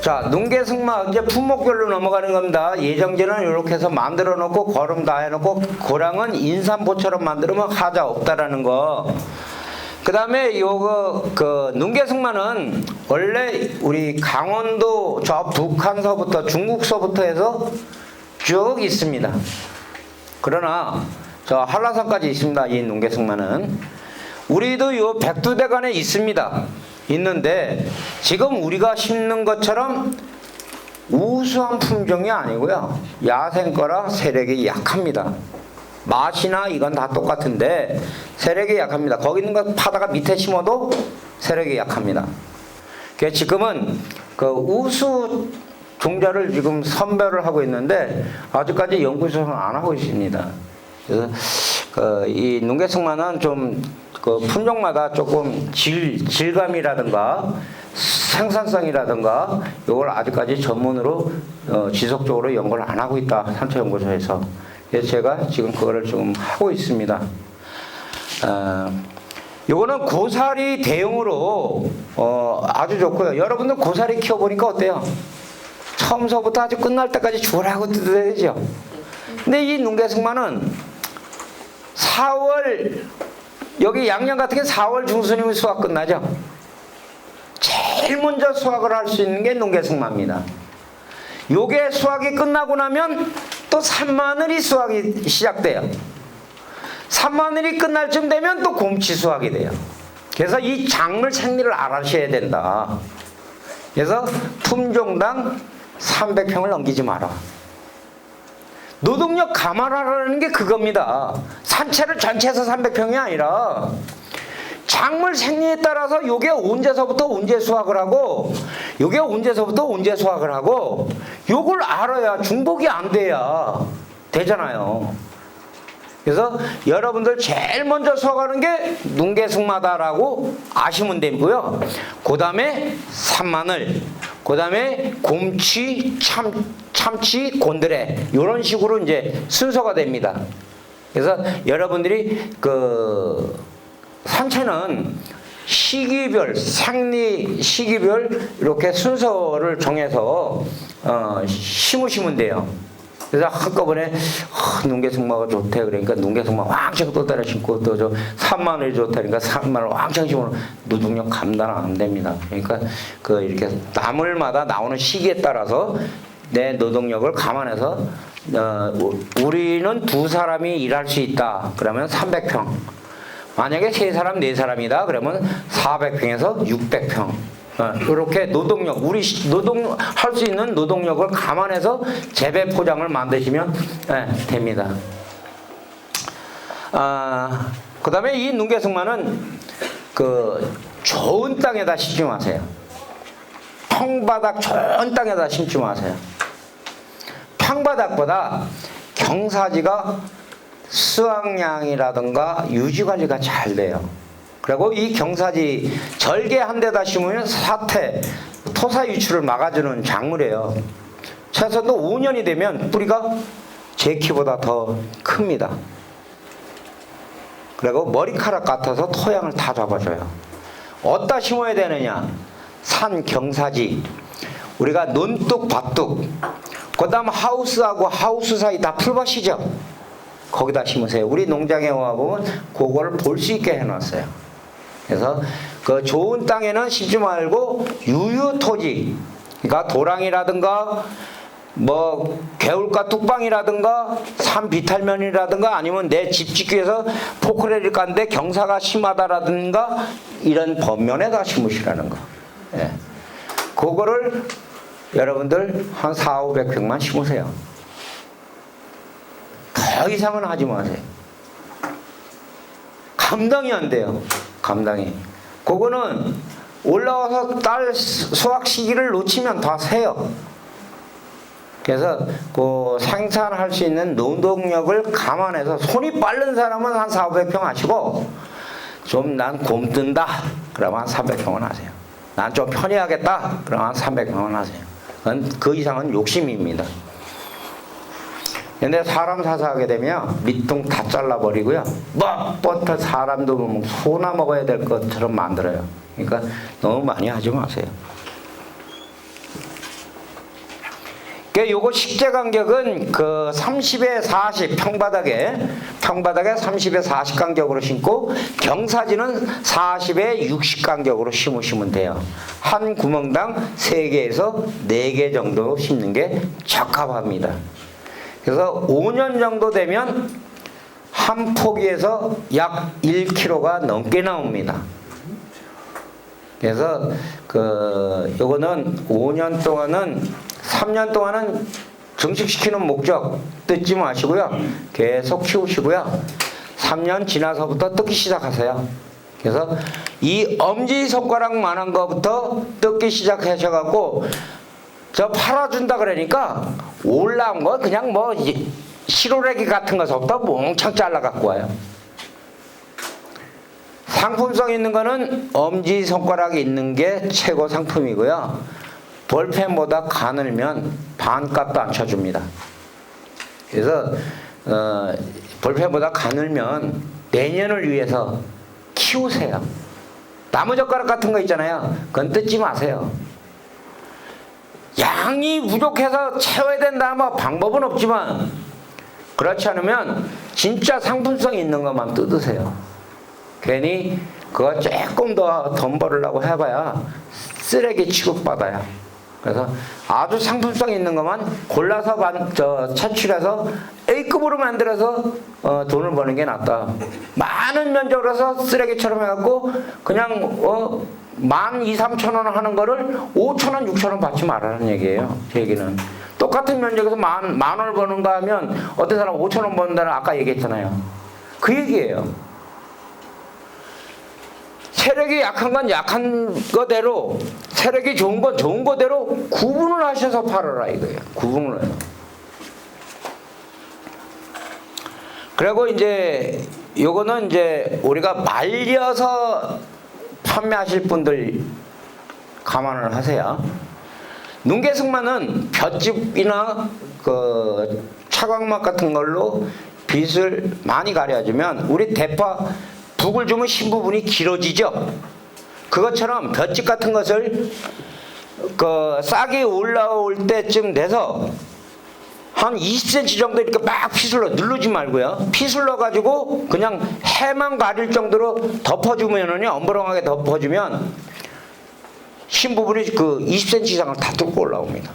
자, 농계승마 이제 품목별로 넘어가는 겁니다. 예정지는 이렇게 해서 만들어 놓고 거름 다 해놓고 고랑은 인삼보처럼 만들면 하자 없다라는 거. 그 다음에 요거 농계승마는 원래 우리 강원도 저 북한서부터 중국서부터 해서 쭉 있습니다. 그러나 저 한라산까지 있습니다. 이 농계승마는 우리도 요 백두대간에 있습니다. 있는데 지금 우리가 심는 것처럼 우수한 품종이 아니고요. 야생 거라 세력이 약합니다. 맛이나 이건 다 똑같은데 세력이 약합니다. 거기 있는 거 파다가 밑에 심어도 세력이 약합니다. 그래서 지금은 그 우수 종자를 지금 선별을 하고 있는데 아직까지 연구소는 안 하고 있습니다. 그래서 이 농계승마는 좀 그 품종마다 조금 질감이라든가 생산성이라든가 이걸 아직까지 전문으로 지속적으로 연구를 안 하고 있다. 산초연구소에서. 그래서 제가 지금 그거를 지금 하고 있습니다. 요거는 고사리 대용으로 아주 좋고요. 여러분들 고사리 키워보니까 어때요? 처음서부터 아주 끝날 때까지 죽으라고 뜯어야 되죠. 근데 이 농계승마는 4월 여기 양양 같은 게 4월 중순이면 수확 끝나죠. 제일 먼저 수확을 할 수 있는 게 농계승마입니다. 요게 수확이 끝나고 나면 또 산마늘이 수확이 시작돼요. 산마늘이 끝날 쯤 되면 또 곰치 수확이 돼요. 그래서 이 작물 생리를 알아셔야 된다. 그래서 품종당 300평을 넘기지 마라. 노동력 감안하라는 게 그겁니다. 산채를 전체에서 300평이 아니라 작물 생리에 따라서 요게 언제서부터 언제 수확을 하고 요게 언제서부터 언제 수확을 하고 요걸 알아야 중복이 안 돼야 되잖아요. 그래서 여러분들 제일 먼저 수확하는 게 농계승마다라고 아시면 되고요. 그 다음에 산마늘, 그 다음에 곰치, 참치, 곤드레 이런 식으로 이제 순서가 됩니다. 그래서 여러분들이 그 산채는 시기별, 생리 시기별 이렇게 순서를 정해서 심으시면 돼요. 그래서 한꺼번에 농계승마가 좋대 그러니까 농계승마 왕창 또 따라 심고 또 저 산마늘이 좋다 그러니까 산마늘 왕창 심으면 노동력 감당 안 됩니다. 그러니까 그 이렇게 나물마다 나오는 시기에 따라서 내 노동력을 감안해서 우리는 2사람이 일할 수 있다 그러면 300평, 만약에 3사람 4사람이다 그러면 400평에서 600평 이렇게 노동력, 우리 할 수 있는 노동력을 감안해서 재배 포장을 만드시면 됩니다. 그 다음에 이 농계승마는 그 좋은 땅에다 심지 마세요. 평바닥 좋은 땅에다 심지 마세요. 평바닥보다 경사지가 수확량이라든가 유지관리가 잘 돼요. 그리고 이 경사지 절개 한 대다 심으면 사태, 토사 유출을 막아주는 작물이에요. 최소도 5년이 되면 뿌리가 제 키보다 더 큽니다. 그리고 머리카락 같아서 토양을 다 잡아줘요. 어디다 심어야 되느냐? 산 경사지, 우리가 논둑, 밭둑, 그 다음 하우스하고 하우스 사이 다 풀밭이죠. 거기다 심으세요. 우리 농장에 와보면 그거를 볼 수 있게 해놨어요. 그래서 그 좋은 땅에는 심지 말고 유유토지, 그러니까 도랑이라든가 뭐 개울가 뚝방이라든가 산 비탈면이라든가 아니면 내 집 짓기 위해서 포크레일 깐데 경사가 심하다라든가 이런 범면에다 심으시라는 거. 예. 그거를 여러분들 한 400-500평만 심으세요. 더 이상은 하지 마세요. 감당이 안 돼요. 감당이. 그거는 올라와서 딸 수확 시기를 놓치면 다 새요. 그래서 그 생산할 수 있는 노동력을 감안해서 손이 빠른 사람은 한 400, 500평 하시고 좀 난 굼뜬다 그러면 한 300평은 하세요. 난 좀 편히 하겠다 그러면 한 300평은 하세요. 그 이상은 욕심입니다. 근데 사람 사서 하게 되면 밑둥 다 잘라버리고요. 뻣뻣한 사람도 보면 소나 먹어야 될 것처럼 만들어요. 그러니까 너무 많이 하지 마세요. 요거 식재 간격은 그 30에 40 평바닥에 30에 40 간격으로 심고 경사지는 40에 60 간격으로 심으시면 돼요. 한 구멍당 3개에서 4개 정도 심는 게 적합합니다. 그래서 5년 정도 되면 한 포기에서 약 1kg가 넘게 나옵니다. 그래서 요거는 5년 동안은 3년 동안은 증식시키는 목적 뜯지 마시고요. 계속 키우시고요. 3년 지나서부터 뜯기 시작하세요. 그래서 이 엄지손가락만한 거부터 뜯기 시작하셔갖고 저 팔아준다 그러니까 올라온 거 그냥 뭐 시로레기 같은 거서부터 몽창 잘라갖고 와요. 상품성 있는 거는 엄지손가락이 있는 게 최고 상품이고요. 볼펜보다 가늘면 반값도 안 쳐줍니다. 그래서 볼펜보다 가늘면 내년을 위해서 키우세요. 나무젓가락 같은 거 있잖아요. 그건 뜯지 마세요. 양이 부족해서 채워야 된다 뭐 방법은 없지만 그렇지 않으면 진짜 상품성 있는 것만 뜯으세요. 괜히 그거 조금 더 돈 벌으려고 해봐야 쓰레기 취급받아요. 그래서 아주 상품성 있는 것만 골라서 채취해서 A급으로 만들어서 돈을 버는 게 낫다. 많은 면적으로 해서 쓰레기처럼 해갖고 그냥 12,000~13,000원 하는 거를 5,000원, 6,000원 받지 말라는 얘기예요. 제 얘기는. 똑같은 면적에서 만 원을 버는가 하면 어떤 사람 5,000원 버는다는 아까 얘기했잖아요. 그 얘기예요. 세력이 약한 건 약한 거대로, 세력이 좋은 건 좋은 거대로 구분을 하셔서 팔아라 이거예요. 구분을 해요. 그리고 이제 요거는 이제 우리가 말려서 판매하실 분들 감안을 하세요. 눈개승마는 볏짚이나 그 차광막 같은 걸로 빛을 많이 가려주면 우리 대파 북을 주면 신부분이 길어지죠. 그것처럼 볏짚 같은 것을 싹이 올라올 때쯤 돼서 한 20cm 정도 이렇게 막 피술러 누르지 말고요. 피술러 가지고 그냥 해만 가릴 정도로 덮어주면은요, 엄브렁하게 덮어주면 신부분이 그 20cm 이상을 다 뚫고 올라옵니다.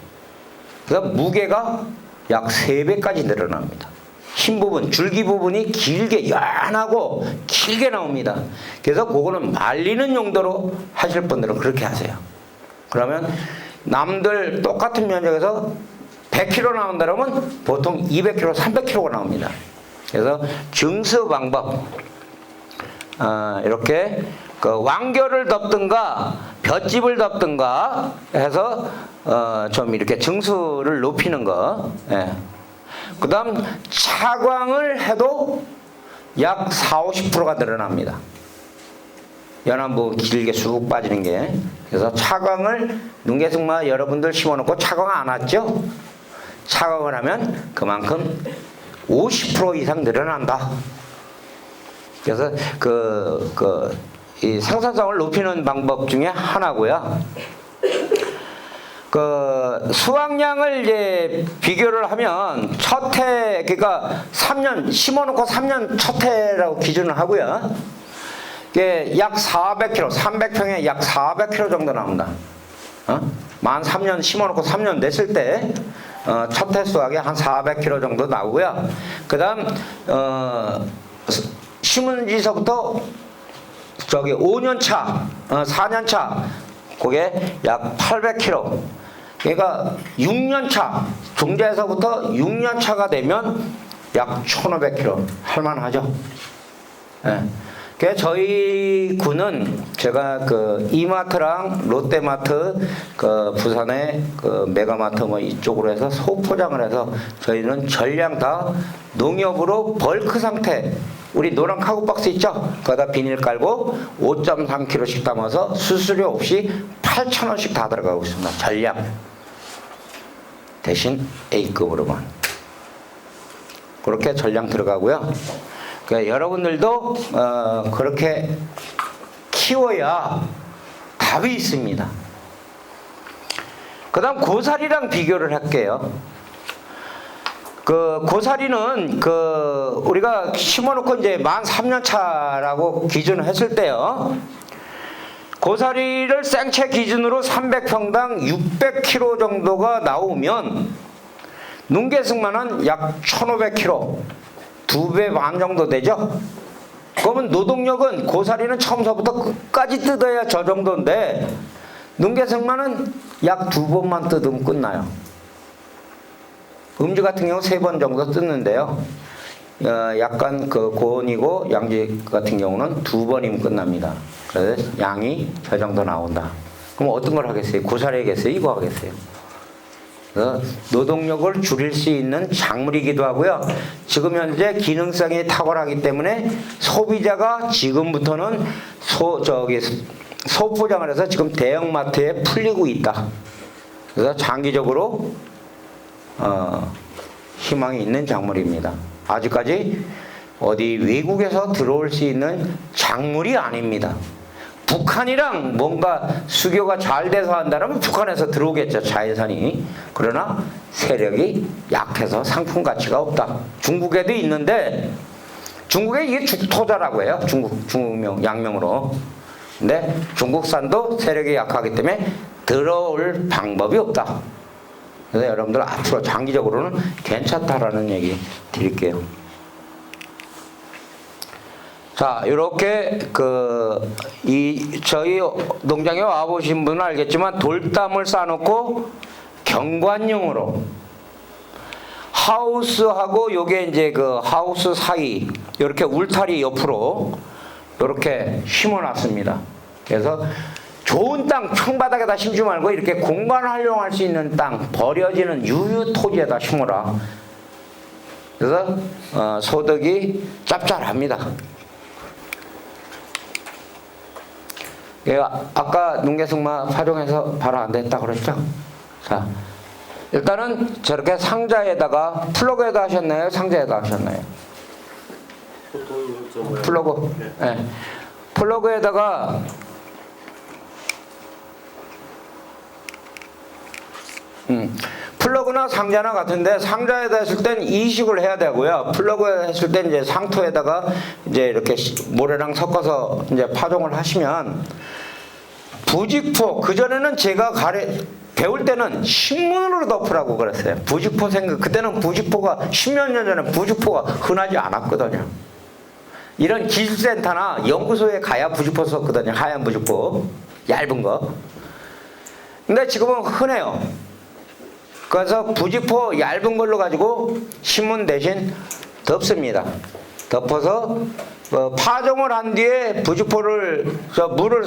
그래서 무게가 약 3배까지 늘어납니다. 흰 부분, 줄기 부분이 길게 연하고 길게 나옵니다. 그래서 그거는 말리는 용도로 하실 분들은 그렇게 하세요. 그러면 남들 똑같은 면적에서 100kg 나온다 그러면 보통 200kg, 300kg가 나옵니다. 그래서 증수 방법, 이렇게 그 왕겨를 덮든가 볏짚을 덮든가 해서 좀 이렇게 증수를 높이는 거. 예. 그 다음 차광을 해도 약 40~50%가 늘어납니다. 연한 부분 길게 쑥 빠지는 게. 그래서 차광을 눈개승마 여러분들 심어놓고 차광 안 왔죠? 차광을 하면 그만큼 50% 이상 늘어난다. 그래서 이 생산성을 높이는 방법 중에 하나고요. 수확량을 이제 비교를 하면 첫 해, 그러니까 3년, 심어놓고 3년 첫 해라고 기준을 하고요. 이게 약 400kg, 300평에 약 400kg 정도 나옵니다. 만 3년 심어놓고 3년 냈을 때, 첫 해 수확이 한 400kg 정도 나오고요. 그 다음, 심은 지서부터 5년 차, 4년 차, 그게 약 800kg. 그러니까 6년 차, 종자에서부터 6년 차가 되면 약 1,500kg 할만하죠. 예. 그래서 저희 군은 제가 그 이마트랑 롯데마트, 그 부산의 그 메가마트 뭐 이쪽으로 해서 소포장을 해서 저희는 전량 다 농협으로 벌크 상태, 우리 노란 카고박스 있죠? 거기다 비닐 깔고 5.3kg씩 담아서 수수료 없이 8,000원씩 다 들어가고 있습니다. 전량. 대신 A급으로만. 그렇게 전량 들어가고요. 그러니까 여러분들도 그렇게 키워야 답이 있습니다. 그 다음 고사리랑 비교를 할게요. 그 고사리는 그 우리가 심어놓고 이제 만 3년 차라고 기준을 했을 때요. 고사리를 생채 기준으로 300평당 600kg 정도가 나오면 눈개승만은 약 1500kg, 2배 반 정도 되죠. 그러면 노동력은 고사리는 처음서부터 끝까지 뜯어야 저 정도인데 눈개승만은 약 2번만 뜯으면 끝나요. 음주 같은 경우 3번 정도 뜯는데요. 약간 그 고온이고 양지 같은 경우는 2번이면 끝납니다. 그래서 양이 저 정도 나온다. 그럼 어떤 걸 하겠어요? 고사리 하겠어요? 이거 하겠어요? 노동력을 줄일 수 있는 작물이기도 하고요. 지금 현재 기능성이 탁월하기 때문에 소비자가 지금부터는 소포장을 해서 지금 대형마트에 풀리고 있다. 그래서 장기적으로 희망이 있는 작물입니다. 아직까지 어디 외국에서 들어올 수 있는 작물이 아닙니다. 북한이랑 뭔가 수교가 잘 돼서 한다면 북한에서 들어오겠죠, 자연산이. 그러나 세력이 약해서 상품 가치가 없다. 중국에도 있는데 중국에 이게 주토자라고 해요. 중국명 양명으로. 근데 중국산도 세력이 약하기 때문에 들어올 방법이 없다. 그래서 여러분들 앞으로 장기적으로는 괜찮다라는 얘기 드릴게요. 자, 이렇게 저희 농장에 와보신 분은 알겠지만 돌담을 쌓아놓고 경관용으로 하우스하고 요게 이제 그 하우스 사이 이렇게 울타리 옆으로 이렇게 심어놨습니다. 그래서 좋은 땅 평바닥에다 심지 말고 이렇게 공간 활용할 수 있는 땅, 버려지는 유유 토지에다 심어라. 그래서 소득이 짭짤합니다. 아까 눈개승마 파종해서 바로 안 됐다 그랬죠? 자, 일단은 저렇게 상자에다가 플러그에다 하셨나요? 상자에다 하셨나요? 플러그. 네. 플러그에다가 플러그나 상자나 같은데 상자에다 했을 땐 이식을 해야 되고요. 플러그에 했을 땐 이제 상토에다가 이제 이렇게 모래랑 섞어서 이제 파종을 하시면 부직포, 그전에는 제가 배울 때는 신문으로 덮으라고 그랬어요. 부직포 그때는 부직포가 10몇 년 전에 부직포가 흔하지 않았거든요. 이런 기술센터나 연구소에 가야 부직포 썼거든요. 하얀 부직포, 얇은 거. 근데 지금은 흔해요. 그래서 부직포 얇은 걸로 가지고 신문 대신 덮습니다. 덮어서 파종을 한 뒤에 부직포를 물을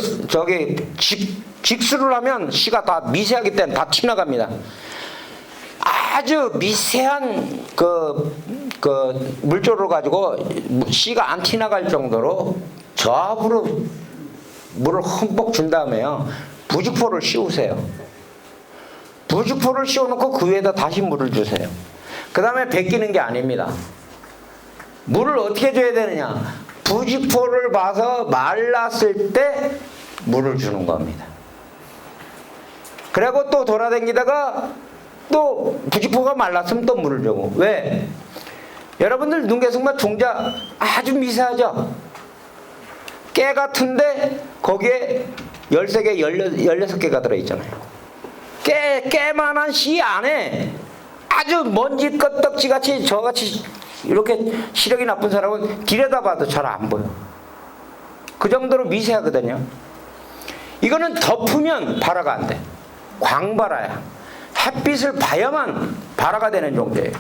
직수를 하면 씨가 다 미세하기 때문에 다 튀어나갑니다. 아주 미세한 물조를 가지고 씨가 안 튀어나갈 정도로 저압으로 물을 흠뻑 준 다음에요. 부직포를 씌우세요. 부직포를 씌워놓고 그 위에다 다시 물을 주세요. 그 다음에 베끼는 게 아닙니다. 물을 어떻게 줘야 되느냐? 부직포를 봐서 말랐을 때 물을 주는 겁니다. 그리고 또 돌아다니다가 또 부직포가 말랐으면 또 물을 주고. 왜? 여러분들 눈개승마 종자 아주 미세하죠? 깨 같은데 거기에 13개, 16개가 들어있잖아요. 깨만한 씨 안에 아주 먼지 껍데기 같이 저같이 이렇게 시력이 나쁜 사람은 들여다봐도 잘 안 보여. 그 정도로 미세하거든요. 이거는 덮으면 발화가 안 돼. 광발화야. 햇빛을 봐야만 발화가 되는 종자예요.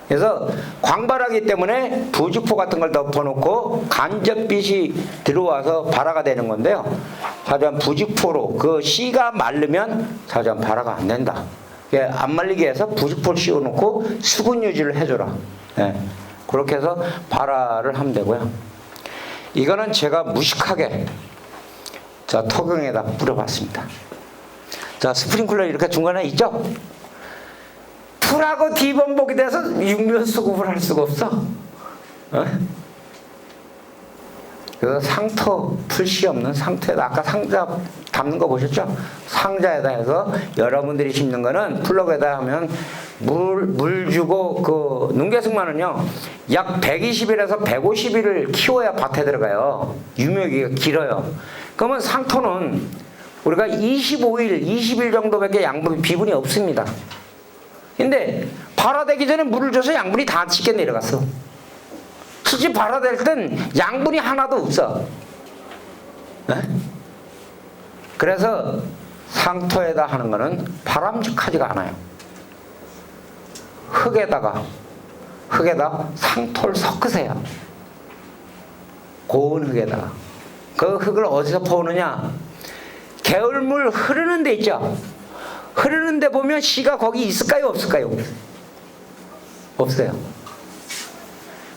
그래서 광발하기 때문에 부직포 같은 걸 덮어놓고 간접빛이 들어와서 발화가 되는 건데요. 자주한 부직포로 그 씨가 마르면 자주한 발화가 안 된다. 안 말리게 해서 부직포를 씌워놓고 수분 유지를 해줘라. 예. 그렇게 해서 발화를 하면 되고요. 이거는 제가 무식하게 자 토경에다 뿌려봤습니다. 자 스프링클러 이렇게 중간에 있죠? 풀하고 뒤범벅이 돼서 육묘 수급을 할 수가 없어. 그래서 상토, 풀씨 없는 상토에다 아까 상자 담는 거 보셨죠? 상자에다 해서 여러분들이 심는 거는 플러그에다 하면 물 주고 그 눈개승만은요 약 120일에서 150일을 키워야 밭에 들어가요. 유묘기가 길어요. 그러면 상토는 우리가 25일, 20일 정도밖에 양분 비분이 없습니다. 근데 발화되기 전에 물을 줘서 양분이 다 짙게 내려갔어. 실제 발화될 땐 양분이 하나도 없어. 네? 그래서 상토에다 하는 거는 바람직하지가 않아요. 흙에다 상토를 섞으세요. 고운 흙에다가. 그 흙을 어디서 퍼오느냐? 개울물 흐르는 데 있죠? 흐르는 데 보면 씨가 거기 있을까요? 없을까요? 없어요.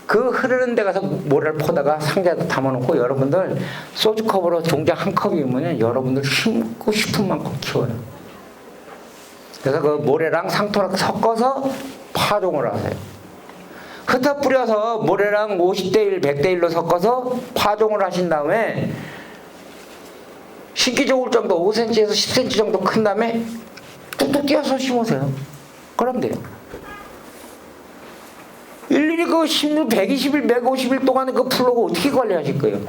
그 흐르는 데 가서 모래를 퍼다가 상자에다 담아놓고 여러분들 소주컵으로 종자 한 컵이면 여러분들 심고 싶은 만큼 키워요. 그래서 그 모래랑 상토랑 섞어서 파종을 하세요. 흩어 뿌려서 모래랑 50대1, 100대1로 섞어서 파종을 하신 다음에 심기 좋을 정도 5cm에서 10cm 정도 큰 다음에 뚝뚝 띄어서 심으세요. 그럼 돼요. 일일이 그 심는 120일, 150일 동안 그 플러그 어떻게 관리하실 거예요?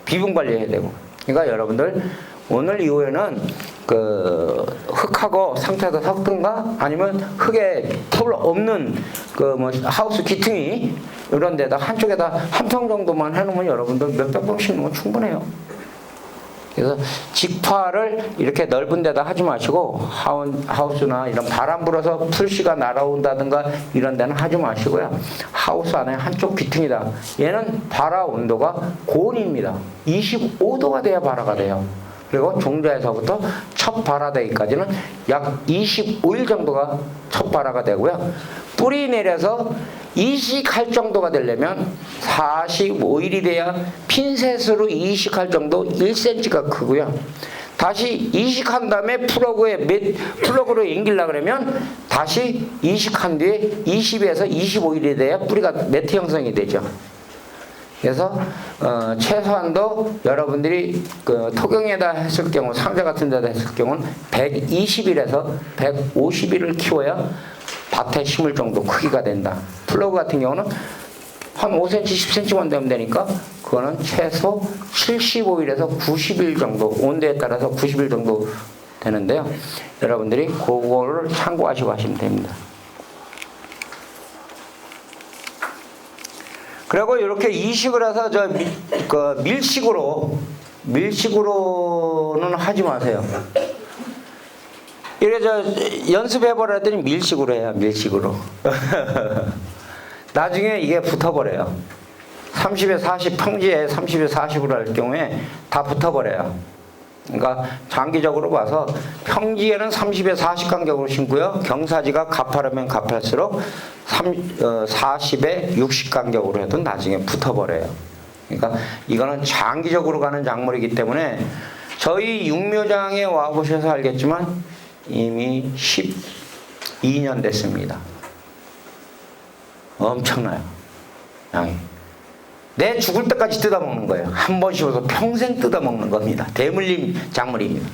비분 관리해야 되고. 그러니까 여러분들 오늘 이후에는 그 흙하고 상태에다 섞든가 아니면 흙에 풀 없는 그 뭐 하우스 기퉁이 이런 데다 한쪽에다 한 평 정도만 해놓으면 여러분들 몇백 봉 심으면 충분해요. 그래서 직파를 이렇게 넓은 데다 하지 마시고 하우스나 이런 바람 불어서 풀씨가 날아온다든가 이런 데는 하지 마시고요. 하우스 안에 한쪽 귀퉁이다. 얘는 발화 온도가 고온입니다. 25도가 돼야 발화가 돼요. 그리고 종자에서부터 첫 발화되기까지는 약 25일 정도가 첫 발화가 되고요. 뿌리 내려서 이식할 정도가 되려면 45일이 돼야 핀셋으로 이식할 정도 1cm가 크고요. 다시 이식한 다음에 플러그로 앵기려고 그러면 다시 이식한 뒤에 20에서 25일이 돼야 뿌리가 매트 형성이 되죠. 그래서 최소한도 여러분들이 그 토경에다 했을 경우 상자 같은 데다 했을 경우는 120일에서 150일을 키워야 밭에 심을 정도 크기가 된다. 플러그 같은 경우는 한 5cm, 10cm만 되면 되니까 그거는 최소 75일에서 90일 정도, 온도에 따라서 90일 정도 되는데요. 여러분들이 그거를 참고하시고 하시면 됩니다. 그리고 이렇게 이식을 해서 그 밀식으로는 하지 마세요. 이래 연습해보라 했더니 밀식으로 해요. 밀식으로. 나중에 이게 붙어버려요. 30에 40 평지에 30에 40으로 할 경우에 다 붙어버려요. 그러니까 장기적으로 봐서 평지에는 30에 40 간격으로 심고요. 경사지가 가파르면 가팔수록 40에 60 간격으로 해도 나중에 붙어버려요. 그러니까 이거는 장기적으로 가는 작물이기 때문에 저희 육묘장에 와보셔서 알겠지만 이미 12년 됐습니다. 엄청나요. 양이. 내 죽을 때까지 뜯어먹는 거예요. 한 번 심어서 평생 뜯어먹는 겁니다. 대물림 작물입니다.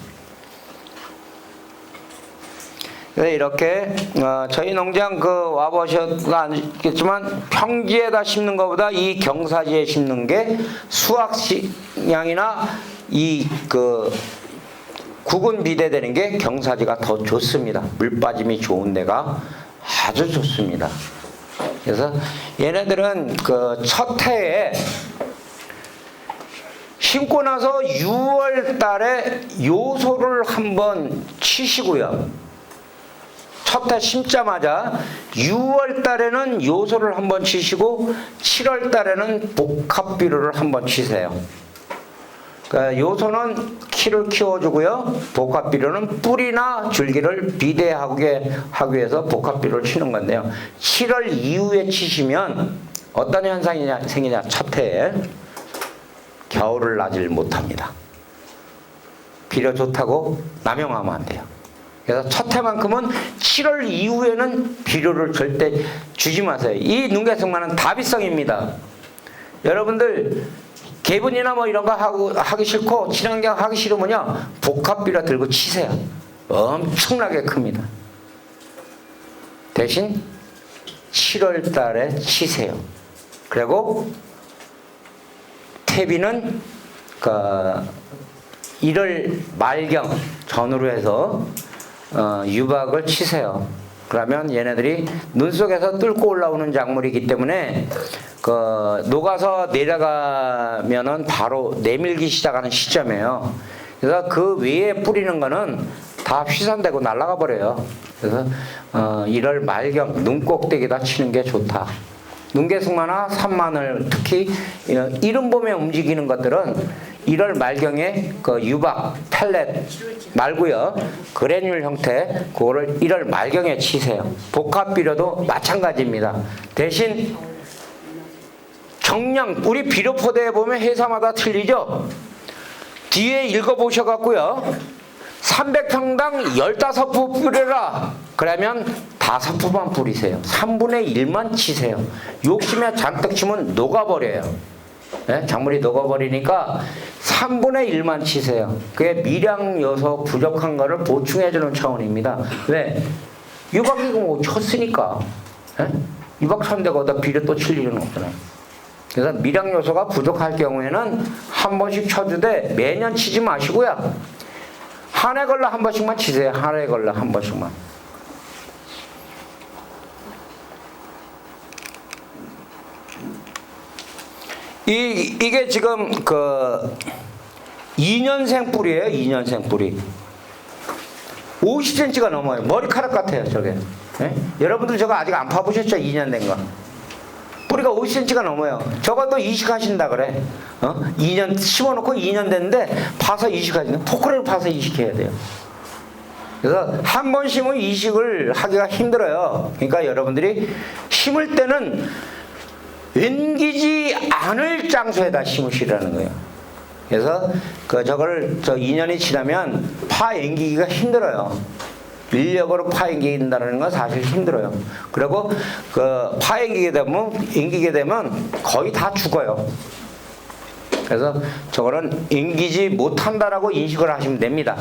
그래서 이렇게 저희 농장 와보셔도 알겠지만 평지에다 심는 것보다 이 경사지에 심는 게 수확량이나 국은 비대되는 게 경사지가 더 좋습니다. 물 빠짐이 좋은 데가 아주 좋습니다. 그래서 얘네들은 첫 해에 심고 나서 6월 달에 요소를 한번 치시고요. 첫 해 심자마자 6월 달에는 요소를 한번 치시고 7월 달에는 복합비료를 한번 치세요. 그러니까 요소는 키를 키워주고요. 복합비료는 뿌리나 줄기를 비대하게 하기 위해서 복합비료를 치는 건데요. 7월 이후에 치시면 어떤 현상이 생기냐. 첫 해에 겨울을 나질 못합니다. 비료 좋다고 남용하면 안 돼요. 그래서 첫 해만큼은 7월 이후에는 비료를 절대 주지 마세요. 이 눈개승만은 다비성입니다. 여러분들 개분이나 뭐 이런 거 하기 싫고 친환경 하기 싫으면요 복합비료 들고 치세요. 엄청나게 큽니다. 대신 7월 달에 치세요. 그리고 퇴비는 1월 말경 전후로 해서 유박을 치세요. 그러면 얘네들이 눈 속에서 뚫고 올라오는 작물이기 때문에 녹아서 내려가면은 바로 내밀기 시작하는 시점이에요. 그래서 그 위에 뿌리는 거는 다 휘산되고 날아가 버려요. 그래서 1월 말경 눈꼭대기다 치는 게 좋다. 눈개승마나 산마늘 특히 이른 봄에 움직이는 것들은 1월 말경에 유박, 펠렛 말고요. 그래듈 형태 그거를 1월 말경에 치세요. 복합비료도 마찬가지입니다. 대신 정량 우리 비료포대에 보면 회사마다 틀리죠. 뒤에 읽어보셔갖고요. 300평당 15푸 뿌려라. 그러면 5푸만 뿌리세요. 3분의 1만 치세요. 욕심에 잔뜩 치면 녹아버려요. 네? 작물이 녹아버리니까 3분의 1만 치세요. 그게 미량 요소 부족한 거를 보충해주는 차원입니다. 왜? 유박이고 뭐 쳤으니까. 네? 유박 쳤는데 거기다 비료 또 칠 일은 없잖아요. 그래서 미량 요소가 부족할 경우에는 한 번씩 쳐주되 매년 치지 마시고요. 한 해 걸러 한 번씩만 치세요. 한 해 걸러 한 번씩만. 이게 지금 2년생 뿌리예요. 2년생 뿌리. 50cm가 넘어요. 머리카락 같아요. 저게. 네? 여러분들 저거 아직 안 파보셨죠? 2년 된 거. 뿌리가 50cm가 넘어요. 저것도 이식하신다 그래. 2년 심어놓고 2년 됐는데 파서 이식하신다. 포크를 파서 이식해야 돼요. 그래서 한 번 심으면 이식을 하기가 힘들어요. 그러니까 여러분들이 심을 때는 앵기지 않을 장소에다 심으시라는 거예요. 그래서 저걸 2년이 지나면 파 앵기기가 힘들어요. 인력으로 파 앵기긴다는 건 사실 힘들어요. 그리고 파 앵기게 되면 거의 다 죽어요. 그래서 저거는 앵기지 못한다라고 인식을 하시면 됩니다.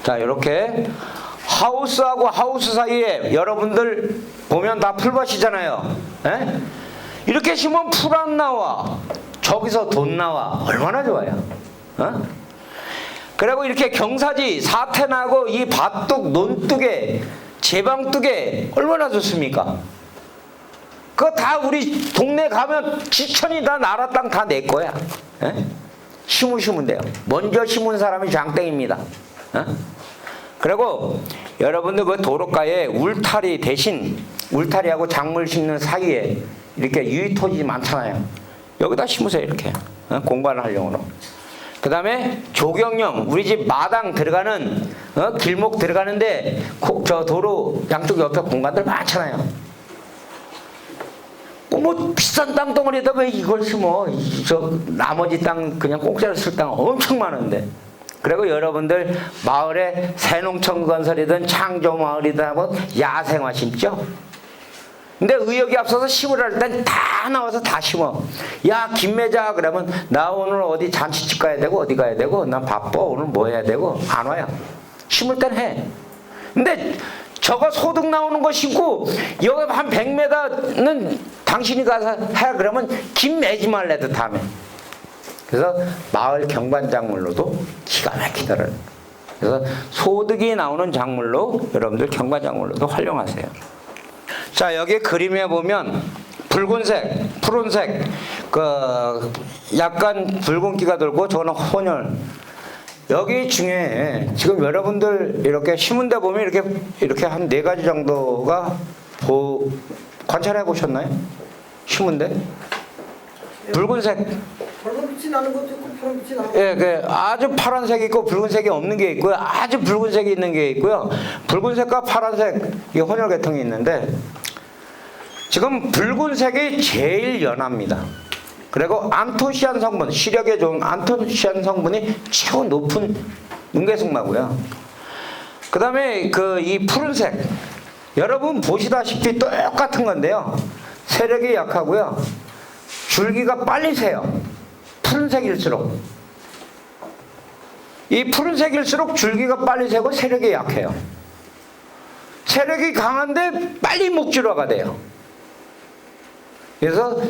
자, 이렇게 하우스하고 하우스 사이에 여러분들 보면 다 풀밭이잖아요. 에? 이렇게 심으면 풀 안 나와. 저기서 돈 나와. 얼마나 좋아요. 그리고 이렇게 경사지 사태나고 이 밭둑, 논둑에 제방둑에 얼마나 좋습니까? 그거 다 우리 동네 가면 지천이 다 나라 땅 다 내 거야. 에? 심으시면 돼요. 먼저 심은 사람이 장땡입니다. 그리고 여러분들 그 도로가에 울타리 대신 울타리하고 작물 심는 사이에 이렇게 유의토지 많잖아요. 여기다 심으세요. 이렇게 공간활용으로. 그 다음에 조경용 우리 집 마당 들어가는 길목 들어가는데 저 도로 양쪽 옆에 공간들 많잖아요. 뭐 비싼 땅덩어리에다 왜 이걸 심어? 저 나머지 땅 그냥 공짜로 쓸 땅 엄청 많은데. 그리고 여러분들 마을에 새농촌 건설이든 창조마을이든 하고 야생화 심죠? 근데 의욕이 앞서서 심으라 할 땐 다 나와서 다 심어. 야, 김매자 그러면 나 오늘 어디 잔치집 가야 되고 어디 가야 되고 나 바빠 오늘 뭐 해야 되고 안 와요. 심을 땐 해. 근데 저거 소득 나오는 거 심고 여기 한 100m는 당신이 가서 해 그러면 김 매지 말래도 다음에. 그래서 마을 경관작물로도 기가 막히더라고요. 그래서 소득이 나오는 작물로 여러분들 경관작물로도 활용하세요. 자, 여기 그림에 보면 붉은색, 푸른색, 약간 붉은기가 돌고 저는 혼혈. 여기 중에 지금 여러분들 이렇게 신문대 보면 이렇게 한 4가지 정도가 관찰해 보셨나요? 신문대? 붉은색. 붉은빛이 나는 것도 있고 파란빛이 나는 예, 그 아주 파란색이 있고 붉은색이 없는 게 있고요. 아주 붉은색이 있는 게 있고요. 붉은색과 파란색 이 혼혈 계통이 있는데 지금 붉은색이 제일 연합니다. 그리고 안토시안 성분, 시력에 좋은 안토시안 성분이 최고 높은 눈계승마고요. 그 다음에 이 푸른색, 여러분 보시다시피 똑같은 건데요. 세력이 약하고요. 줄기가 빨리 새요. 푸른색일수록. 이 푸른색일수록 줄기가 빨리 새고 세력이 약해요. 세력이 강한데 빨리 목줄화가 돼요. 그래서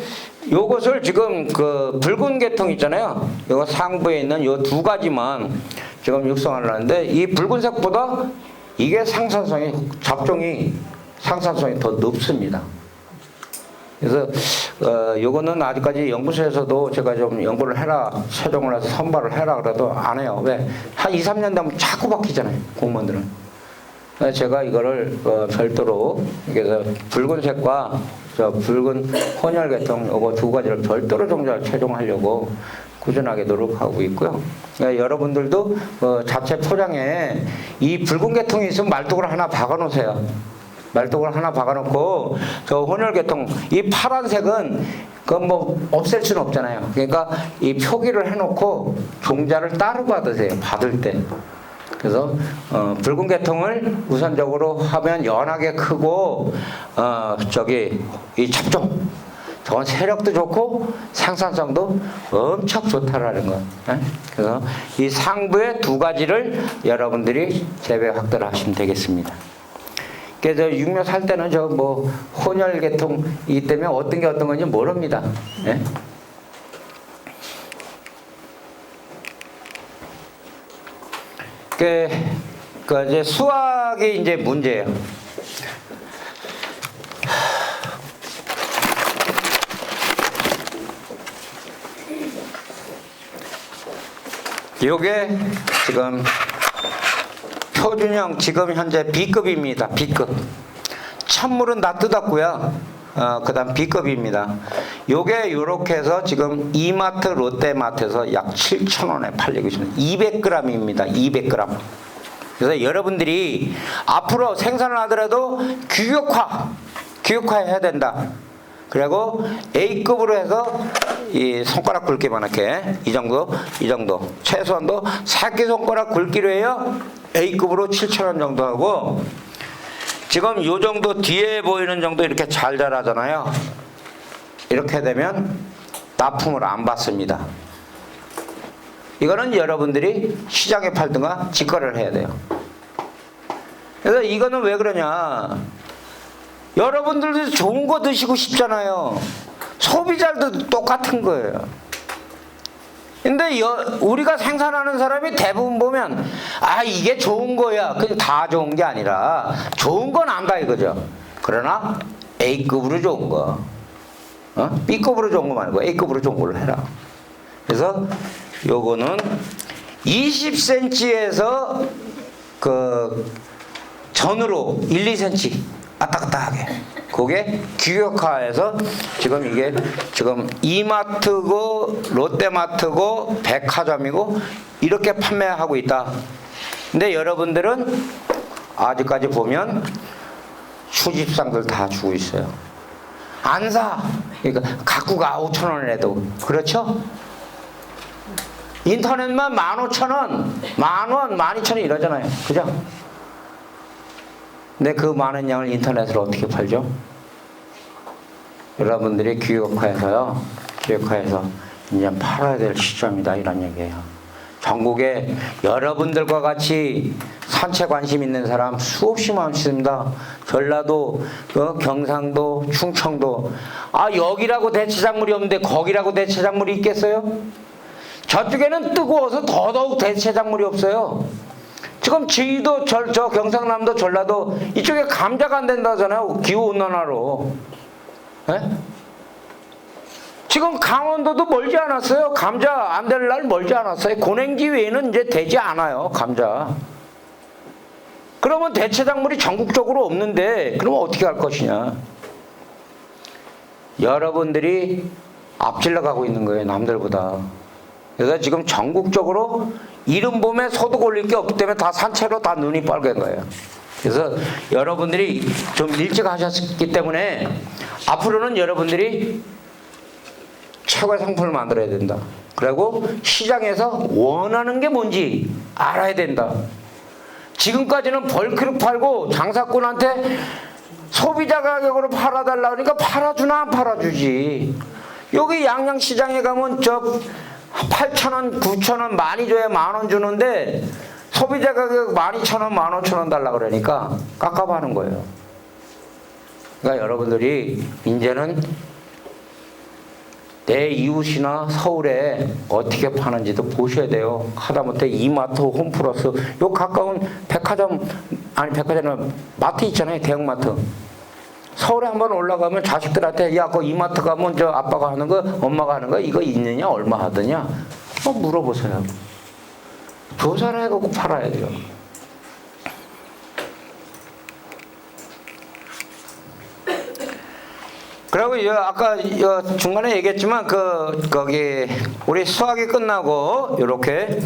요것을 지금 붉은 계통 있잖아요. 요거 상부에 있는 요 2가지만 지금 육성을 하는데 이 붉은색보다 이게 잡종이 상산성이 더 높습니다. 그래서 요거는 아직까지 연구소에서도 제가 좀 연구를 해라, 최종을 해서 선발을 해라 그래도 안 해요. 왜? 한 2, 3년 되면 자꾸 바뀌잖아요, 공무원들은. 그래서 제가 이거를 별도로 그래서 붉은색과 붉은 혼혈 계통 요거 2가지를 별도로 종자를 최종하려고 꾸준하게 노력하고 있고요. 그러니까 여러분들도 자체 포장에 이 붉은 계통이 있으면 말뚝을 하나 박아 놓으세요. 말뚝을 하나 박아놓고 저 혼혈계통 이 파란색은 없앨 수는 없잖아요. 그러니까 이 표기를 해놓고 종자를 따로 받으세요. 받을 때. 그래서 붉은 계통을 우선적으로 하면 연하게 크고 이 잡종 저건 세력도 좋고 생산성도 엄청 좋다라는 거. 그래서 이 상부의 2가지를 여러분들이 재배 확대를 하시면 되겠습니다. 그래서 육묘 살 때는 혼혈 계통이기 때문에 어떤 게 어떤 건지 모릅니다. 예? 이제 수학이 이제 문제예요. 요게 지금 표준형 지금 현재 B급입니다. B급. 찬물은 다 뜯었고요. 그 다음 B급입니다. 요게 요렇게 해서 지금 이마트 롯데마트에서 약 7,000원에 팔리고 있습니다. 200g입니다. 200g. 그래서 여러분들이 앞으로 생산을 하더라도 규격화해야 된다. 그리고 A급으로 해서 이 손가락 굵기만 이렇게 이 정도 최소한도 새끼손가락 굵기로 해요. A급으로 7,000원 정도 하고 지금 요 정도 뒤에 보이는 정도 이렇게 잘 자라잖아요. 이렇게 되면 납품을 안 받습니다. 이거는 여러분들이 시장에 팔든가 직거래를 해야 돼요. 그래서 이거는 왜 그러냐, 여러분들도 좋은 거 드시고 싶잖아요. 소비자들도 똑같은 거예요. 근데 우리가 생산하는 사람이 대부분 보면 이게 좋은 거야. 그냥 다 좋은 게 아니라 좋은 건 안다 이거죠. 그러나 A급으로 좋은 거, B급으로 좋은 거 말고 A급으로 좋은 걸로 해라. 그래서 요거는 20cm에서 전으로 1, 2cm 아딱딱하게 그게 규격화해서 지금 이게 지금 이마트고 롯데마트고 백화점이고 이렇게 판매하고 있다. 근데 여러분들은 아직까지 보면 수집상들 다 주고 있어요. 안 사. 그러니까 갖고 가 5,000원이라도. 그렇죠? 인터넷만 15,000원, 10,000원, 12,000원 이러잖아요. 그죠? 근데 그 많은 양을 인터넷으로 어떻게 팔죠? 여러분들이 규격화해서 이제 팔아야 될 시점이다 이런 얘기예요. 전국에 여러분들과 같이 산채 관심 있는 사람 수없이 많습니다. 전라도, 경상도, 충청도. 여기라고 대체작물이 없는데 거기라고 대체작물이 있겠어요? 저쪽에는 뜨거워서 더더욱 대체작물이 없어요. 지금 지도 저 경상남도 전라도 이쪽에 감자가 안 된다잖아요. 기후온난화로. 에? 지금 강원도도 멀지 않았어요. 감자 안 될 날 멀지 않았어요. 고냉지 외에는 이제 되지 않아요. 감자. 그러면 대체작물이 전국적으로 없는데 그러면 어떻게 할 것이냐. 여러분들이 앞질러 가고 있는 거예요. 남들보다. 그래서 지금 전국적으로 이른 봄에 소득 올릴 게 없기 때문에 다 산채로 다 눈이 빨간 거예요. 그래서 여러분들이 좀 일찍 하셨기 때문에 앞으로는 여러분들이 최고의 상품을 만들어야 된다. 그리고 시장에서 원하는 게 뭔지 알아야 된다. 지금까지는 벌크로 팔고 장사꾼한테 소비자 가격으로 팔아달라 그러니까 팔아주나 안 팔아주지. 여기 양양시장에 가면 저 8,000원, 9,000원 많이 줘야 10,000원 주는데 소비자 가격 12,000원, 15,000원 달라 그러니까 깝깝하는 거예요. 그러니까 여러분들이 이제는 내 이웃이나 서울에 어떻게 파는지도 보셔야 돼요. 하다못해 이마트, 홈플러스, 요 가까운 백화점, 아니 백화점은 마트 있잖아요. 대형마트. 서울에 한번 올라가면 자식들한테 야, 그 이마트 가면 저 아빠가 하는 거, 엄마가 하는 거 이거 있느냐, 얼마 하더냐, 물어보세요. 조사를 해갖고 팔아야 돼요. 그리고 아까 중간에 얘기했지만 거기 우리 수학이 끝나고 이렇게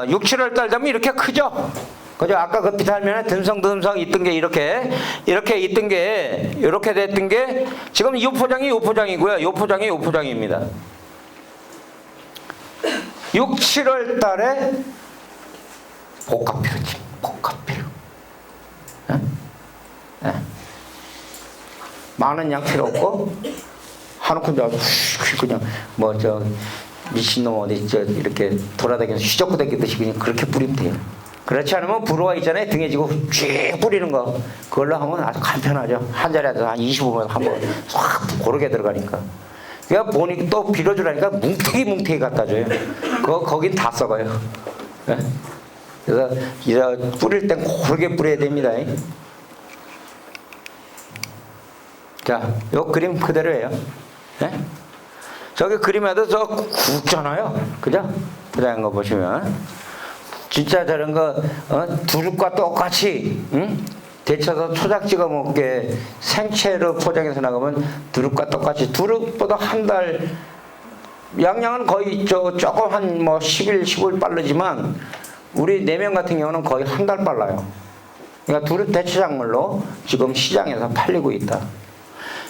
6, 7월 달 되면 이렇게 크죠. 그죠? 아까 그 비탈면에 듬성듬성 있던 게 이렇게 있던 게 이렇게 됐던 게 지금 요 포장이 요 포장이고요. 요 포장이 요 포장입니다. 6, 7월 달에 복합필이지. 복합필. 많은 양 필요 없고 한우큰 그냥 뭐 저 미친놈 어디 저 이렇게 돌아다니면서 휘젓고 다니듯이 그냥 그렇게 뿌리면 돼요. 그렇지 않으면 불어와 있잖아요. 등에 지고 쭉 뿌리는 거. 그걸로 하면 아주 간편하죠. 한 자리에서 한 25분 한번 싹 고르게 들어가니까. 그러니까 보니 또 빌어주라니까 뭉태기 갖다 줘요. 거긴 다 썩어요. 네? 그래서 이제 뿌릴 땐 고르게 뿌려야 됩니다. 자, 요 그림 그대로예요. 네? 저기 그림에도 저 굵잖아요. 그죠? 부장한 거 보시면. 진짜 저런 거, 두릅과 똑같이, 데쳐서 초작 찍어 먹게 생채로 포장해서 나가면 두릅과 똑같이, 두릅보다 한 달, 양양은 거의 조금 한 10일, 15일 빠르지만, 우리 4명 같은 경우는 거의 한 달 빨라요. 그러니까 두릅 대체작물로 지금 시장에서 팔리고 있다.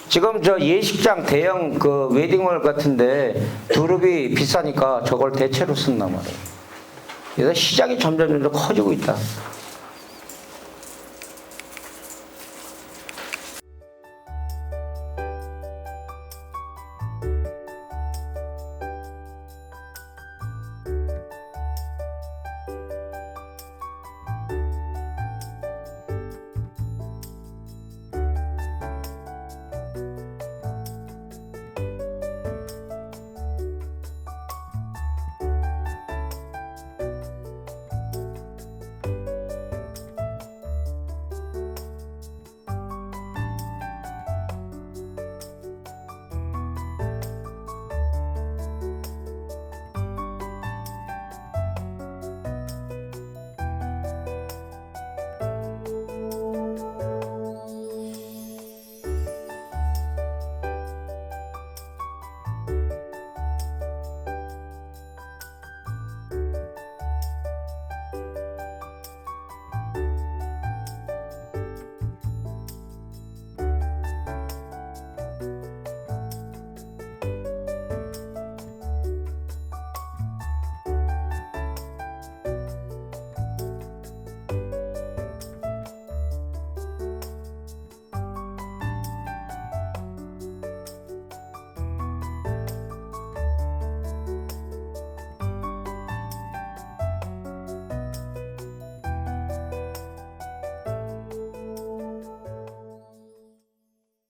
지금 저 예식장 대형 그 웨딩홀 같은데 두릅이 비싸니까 저걸 대체로 쓴단 말이에요. 그래서 시장이 점점 커지고 있다.